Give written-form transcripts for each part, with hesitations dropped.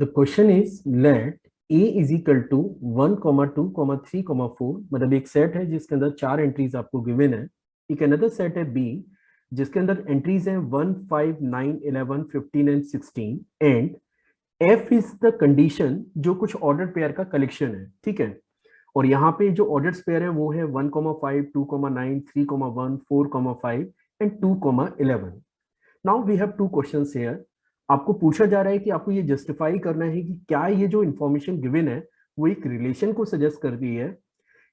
The question is let A is equal to 1,2,3,4। मतलब एक set है जिसके अंदर चार एंट्रीज आपको गिवन है। एक अनदर सेट है बी जिसके अंदर एंट्रीज है 1, 5, 9, 11, 15 and 16 and F is the condition जो कुछ ऑर्डर पेयर का कलेक्शन है। ठीक है। और यहाँ पे जो ऑर्डर पेयर है वो है 1,5, 2,9, 3,1, 4,5 and 2,11। Now we have two questions here. आपको पूछा जा रहा है कि आपको ये जस्टिफाई करना है कि क्या ये जो इंफॉर्मेशन गिवन है वो एक रिलेशन को सजेस्ट कर रही है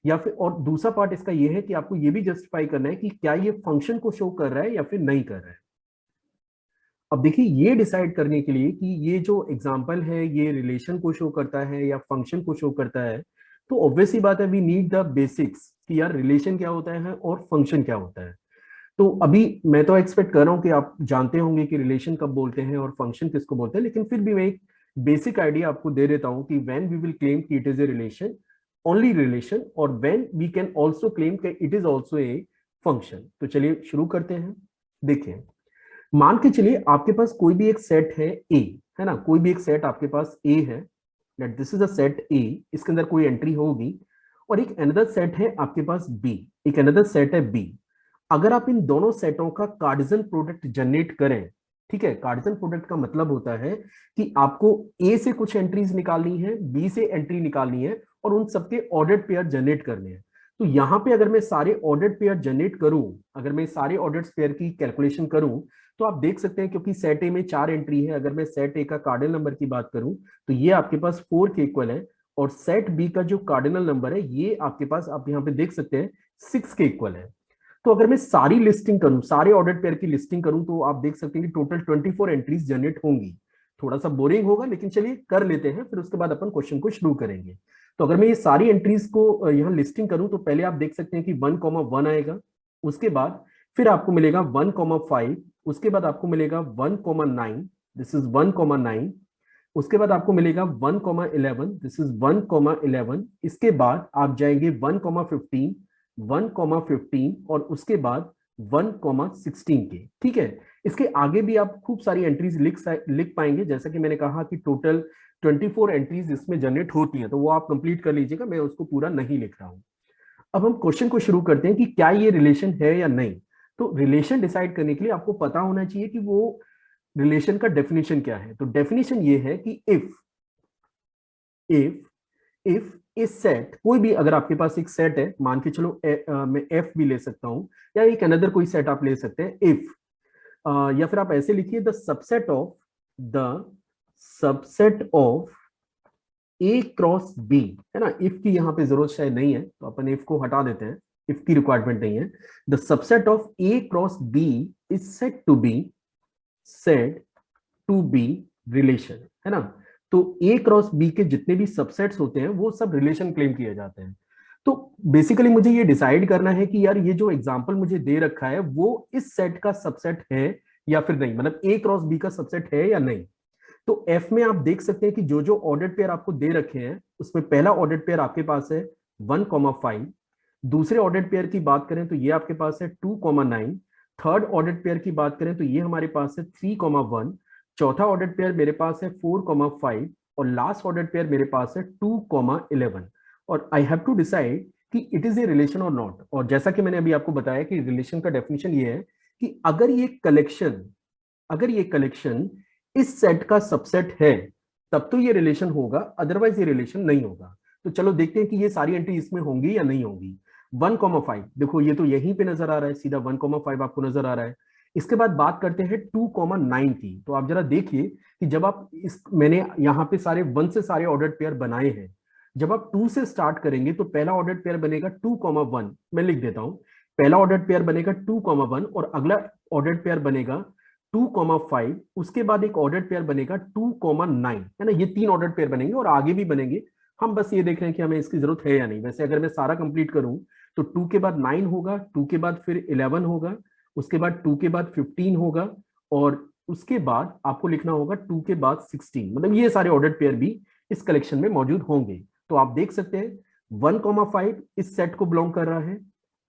या फिर, और दूसरा पार्ट इसका ये है कि आपको ये भी जस्टिफाई करना है कि क्या ये फंक्शन को शो कर रहा है या फिर नहीं कर रहा है। अब देखिए, ये डिसाइड करने के लिए कि ये जो एग्जांपल है ये रिलेशन को शो करता है या फंक्शन को शो करता है, तो ऑब्वियस ही बात है वी नीड द बेसिक्स कि यार रिलेशन क्या होता है और फंक्शन क्या होता है। तो अभी मैं तो एक्सपेक्ट कर रहा हूं कि आप जानते होंगे कि रिलेशन कब बोलते हैं और फंक्शन किसको बोलते हैं, लेकिन फिर भी मैं एक बेसिक आइडिया आपको दे देता हूं कि व्हेन वी विल क्लेम कि it is a relation, only relation, और when we can also claim कि it is also a function. तो चलिए शुरू करते हैं। देखिए, मान के चलिए आपके पास कोई भी एक सेट है ए, है ना, कोई भी एक सेट आपके पास ए है, that this is a set ए, इसके अंदर कोई एंट्री होगी, और एक अनदर सेट है आपके पास बी, एक अनदर सेट है बी। अगर आप इन दोनों सेटों का कार्डिजन प्रोडक्ट जनरेट करें, ठीक है, कार्डिजन प्रोडक्ट का मतलब होता है कि आपको ए से कुछ एंट्रीज निकालनी है, बी से एंट्री निकालनी है, और उन सबके ऑर्डर्ड पेयर जनरेट करने हैं। तो यहां पे अगर मैं सारे ऑर्डर्ड पेयर जनरेट करूं, अगर मैं सारे ऑर्डर्ड पेयर की कैलकुलेशन करूं, तो आप देख सकते हैं क्योंकि सेट ए में चार एंट्री है, अगर मैं सेट ए का कार्डिनल नंबर की बात करूं तो ये आपके पास 4 के इक्वल है, और सेट बी का जो कार्डिनल नंबर है ये आपके पास, आप यहां पे देख सकते हैं, 6 के इक्वल है। तो अगर मैं सारी लिस्टिंग करूं, सारे ऑर्डर पेयर की लिस्टिंग करूं, तो आप देख सकते हैं कि टोटल 24 एंट्रीज जनरेट होंगी। थोड़ा सा बोरिंग होगा लेकिन चलिए कर लेते हैं, फिर उसके बाद अपन क्वेश्चन को शुरू करेंगे। तो अगर मैं ये सारी एंट्रीज को यहाँ लिस्टिंग करूं तो पहले आप देख सकते हैं कि 1,1 आएगा, उसके बाद फिर आपको मिलेगा 1,5, उसके बाद आपको मिलेगा 1,9, दिस इज 1,9, उसके बाद आपको मिलेगा 1,11, दिस इज 1,11, इसके बाद आप जाएंगे 1,15, 1,15, और उसके बाद 1,16 के। ठीक है। इसके आगे भी आप खूब सारी एंट्रीज लिख पाएंगे, जैसा कि मैंने कहा कि टोटल 24 एंट्रीज इसमें जनरेट होती है, तो वो आप कंप्लीट कर लीजिएगा, मैं उसको पूरा नहीं लिख रहा हूं। अब हम क्वेश्चन को शुरू करते हैं कि क्या ये रिलेशन है या नहीं। तो रिलेशन डिसाइड करने के लिए आपको पता होना चाहिए कि वो रिलेशन का डेफिनेशन क्या है। तो डेफिनेशन ये है कि इफ इस सेट, कोई भी अगर आपके पास एक सेट है, मान के चलो मैं एफ भी ले सकता हूं, या एक अनदर कोई सेट आप ले सकते हैं, इफ या फिर आप ऐसे लिखिए the subset of A cross B, है ना। इफ की यहाँ पे जरूरत शायद नहीं है तो अपन इफ को हटा देते हैं, इफ की रिक्वायरमेंट नहीं है। The subset of A cross B is set to be relation, है ना। तो ए क्रॉस बी के जितने भी सबसेट्स होते हैं वो सब रिलेशन क्लेम किए जाते हैं। तो बेसिकली मुझे ये डिसाइड करना है कि यार ये जो एग्जांपल मुझे दे रखा है वो इस सेट का सबसेट है या फिर नहीं, मतलब ए क्रॉस बी का सबसेट है या नहीं। तो एफ में आप देख सकते हैं कि जो जो ऑर्डर्ड पेयर आपको दे रखे हैं उसमें पहला ऑर्डर्ड पेयर आपके पास है 1,5, दूसरे ऑर्डर्ड पेयर की बात करें तो ये आपके पास है 2,9, थर्ड ऑर्डर्ड पेयर की बात करें तो ये हमारे पास है 3,1, चौथा ऑर्डर्ड पेयर मेरे पास है 4,5, और लास्ट ऑर्डर्ड पेयर मेरे पास है 2,11। और आई हैव टू डिसाइड कि इट इज ए रिलेशन और नॉट। और जैसा कि मैंने अभी आपको बताया कि रिलेशन का डेफिनेशन ये है कि अगर ये कलेक्शन इस सेट का सबसेट है तब तो ये रिलेशन होगा, अदरवाइज ये रिलेशन नहीं होगा। तो चलो देखते हैं कि ये सारी एंट्री इसमें होंगी या नहीं होंगी। 1,5 देखो ये तो यहीं पे नजर आ रहा है, सीधा 1,5 आपको नजर आ रहा है। इसके बाद बात करते हैं 2,9 की। तो आप जरा देखिए कि जब आप इस, मैंने यहाँ पे सारे 1 से सारे ऑर्डर्ड पेयर बनाए हैं, जब आप 2 से स्टार्ट करेंगे तो पहला ऑर्डर्ड पेयर बनेगा 2,1, मैं लिख देता हूं, पहला ऑर्डर्ड पेयर बनेगा 2,1, और अगला ऑर्डर्ड पेयर बनेगा 2,5, उसके बाद एक ऑर्डर पेयर बनेगा 2,9, है ना। ये 3 ऑर्डर पेयर बनेंगे और आगे भी बनेंगे। हम बस ये देख रहे हैं कि हमें इसकी जरूरत है या नहीं। वैसे अगर मैं सारा कंप्लीट करूं तो 2 के बाद 9 होगा, 2 के बाद फिर 11 होगा, उसके बाद 2 के बाद 15 होगा, और उसके बाद आपको लिखना होगा 2 के बाद 16। मतलब ये सारे ऑर्डर पेयर भी इस कलेक्शन में मौजूद होंगे। तो आप देख सकते हैं 1,5 इस सेट को बिलोंग कर रहा है,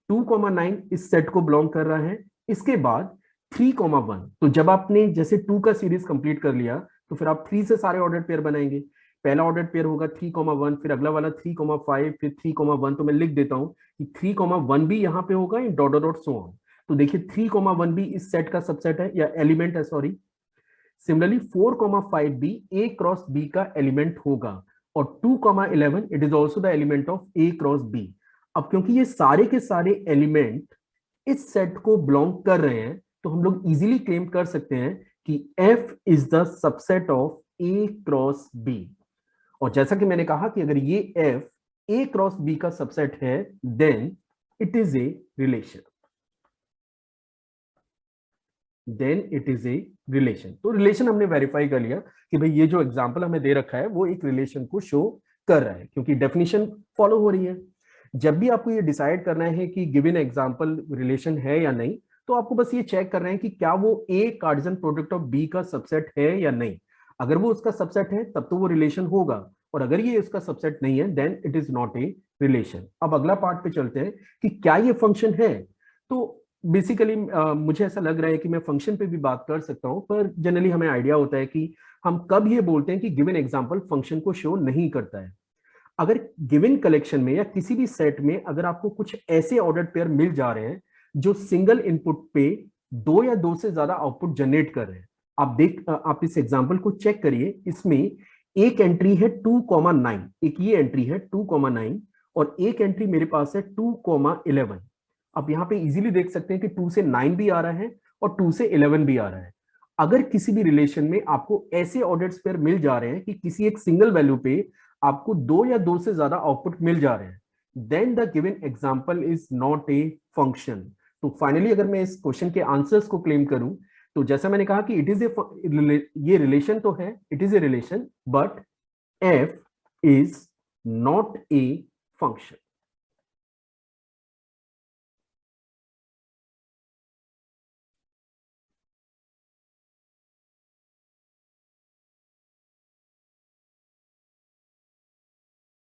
2,9 इस सेट को बिलोंग कर रहा है, इसके बाद 3,1। तो जब आपने जैसे 2 का सीरीज कंप्लीट कर लिया तो फिर आप 3 से सारे ऑर्डर पेयर बनाएंगे। पहला ऑर्डर पेयर होगा 3,1, फिर अगला वाला 3,5, फिर 3,1। तो मैं लिख देता हूं कि 3,1 भी यहाँ पे होगा in dot dot so on. तो देखिए 3,1 भी इस सेट का सबसेट है या एलिमेंट है, सॉरी। सिमिलरली 4,5 भी ए क्रॉस बी का एलिमेंट होगा, और 2,11 it is also the element of A cross B. अब क्योंकि ये सारे के सारे एलिमेंट इस सेट को बिलोंग कर रहे हैं, तो हम लोग इजीली क्लेम कर सकते हैं कि F is the subset of A cross B। और जैसा कि मैंने कहा कि अगर ये F A क्रॉस B का सबसेट है, then it is a relation. तो रिलेशन हमने वेरीफाई कर लिया कि भाई ये जो एग्जांपल हमें दे रखा है वो एक रिलेशन को शो कर रहा है, क्योंकि डेफिनेशन फॉलो हो रही है। जब भी आपको ये डिसाइड करना है कि गिवन एग्जांपल रिलेशन है या नहीं, तो आपको बस ये चेक करना है कि क्या वो ए कार्टेशियन प्रोडक्ट ऑफ बी का सबसेट है या नहीं। अगर वो उसका सबसेट है तब तो वो रिलेशन होगा, और अगर ये उसका सबसेट नहीं है then it is not a relation. अब अगला पार्ट पे चलते हैं कि क्या ये फंक्शन है। तो बेसिकली मुझे ऐसा लग रहा है कि मैं फंक्शन पे भी बात कर सकता हूं, पर जनरली हमें आइडिया होता है कि हम कब ये बोलते हैं कि गिवन एग्जांपल फंक्शन को शो नहीं करता है। अगर गिवन कलेक्शन में या किसी भी सेट में अगर आपको कुछ ऐसे ऑर्डर पेयर मिल जा रहे हैं जो सिंगल इनपुट पे दो या दो से ज्यादा आउटपुट जनरेट कर रहे हैं। आप इस एग्जांपल को चेक करिए। इसमें एक एंट्री है 2,9, एक ये एंट्री है 2,9, और एक एंट्री मेरे पास है 2,11। आप यहाँ पे इजीली देख सकते हैं कि 2 से 9 भी आ रहा है और 2 से 11 भी आ रहा है। अगर किसी भी रिलेशन में आपको ऐसे ऑर्डर पेयर मिल जा रहे हैं कि किसी एक सिंगल वैल्यू पे आपको दो या दो से ज्यादा आउटपुट मिल जा रहे हैं, then the given example is not a function. तो फाइनली अगर मैं इस क्वेश्चन के आंसर्स को क्लेम करूं, तो जैसा मैंने कहा कि इट इज ये रिलेशन तो है, it is a relation, but F is not a function.